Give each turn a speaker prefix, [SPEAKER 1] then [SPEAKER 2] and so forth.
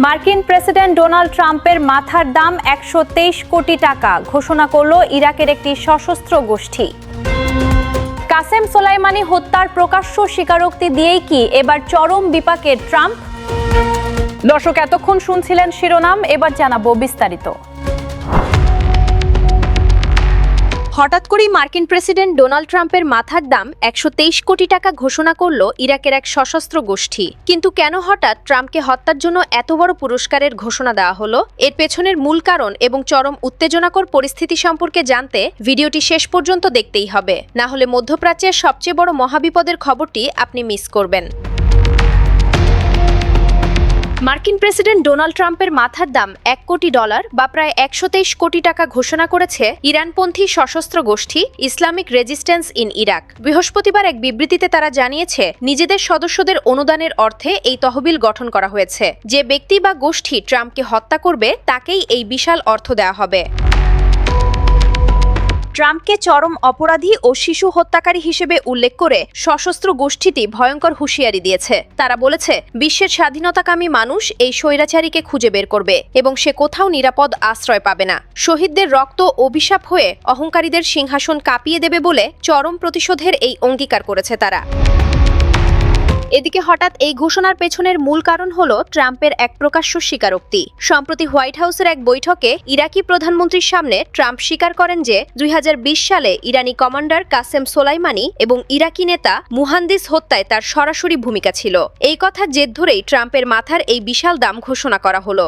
[SPEAKER 1] মার্কিন president Donald ট্রাম্পের মাথার দাম ১২৩ কোটি টাকা ঘোষণা করল ইরাকের একটি সশস্ত্র গোষ্ঠী। কাসেম সোলাইমানি হত্যার প্রকাশ্য স্বীকারোক্তি দিয়েই কি এবার চরম বিপাকে ট্রাম্প? দর্শক, এতক্ষণ শুনছিলেন শিরোনাম, এবার জানাবো বিস্তারিত। হঠাৎ করেই মার্কিন প্রেসিডেন্ট ডোনাল্ড ট্রাম্পের মাথার দাম ১২৩ কোটি টাকা ঘোষণা করল ইরাকের এক সশস্ত্র গোষ্ঠী। কিন্তু কেন হঠাৎ ট্রাম্পকে হত্যার জন্য এত বড় পুরস্কারের ঘোষণা দেওয়া হলো? এর পেছনের মূল কারণ এবং চরম উত্তেজনাকর পরিস্থিতি সম্পর্কে জানতে ভিডিওটি শেষ পর্যন্ত দেখতেই হবে, না হলে মধ্যপ্রাচ্যের সবচেয়ে বড় মহাবিপদের খবরটি আপনি মিস করবেন। মার্কিন প্রেসিডেন্ট ডোনাল্ড ট্রাম্পের মাথার দাম $1 কোটি বা প্রায় ১২৩ কোটি টাকা ঘোষণা করেছে ইরানপন্থী সশস্ত্র গোষ্ঠী ইসলামিক রেজিস্ট্যান্স ইন ইরাক। বৃহস্পতিবার এক বিবৃতিতে তারা জানিয়েছে, নিজেদের সদস্যদের অনুদানের অর্থে এই তহবিল গঠন করা হয়েছে। যে ব্যক্তি বা গোষ্ঠী ট্রাম্পকে হত্যা করবে তাকেই এই বিশাল অর্থ দেওয়া হবে। ট্রাম্পকে চরম অপরাধী ও শিশু হত্যাকারী হিসেবে উল্লেখ করে সশস্ত্র গোষ্ঠীটি ভয়ঙ্কর হুঁশিয়ারি দিয়েছে। তারা বলেছে, বিশ্বের স্বাধীনতাকামী মানুষ এই স্বৈরাচারীকে খুঁজে বের করবে এবং সে কোথাও নিরাপদ আশ্রয় পাবে না। শহীদদের রক্ত অভিশাপ হয়ে অহংকারীদের সিংহাসন কাঁপিয়ে দেবে বলে চরম প্রতিশোধের এই অঙ্গীকার করেছে তারা। এদিকে হঠাৎ এই ঘোষণার পেছনের মূল কারণ হলো ট্রাম্পের এক প্রকাশ্য স্বীকারোক্তি। সম্প্রতি হোয়াইট হাউসের এক বৈঠকে ইরাকি প্রধানমন্ত্রীর সামনে ট্রাম্প স্বীকার করেন যে ২০২০ সালে ইরানি কমান্ডার কাসেম সোলাইমানি এবং ইরাকি নেতা মুহান্দিস হত্যায় তার সরাসরি ভূমিকা ছিল। এই কথার জের ধরেই ট্রাম্পের মাথার এই বিশাল দাম ঘোষণা করা হলো।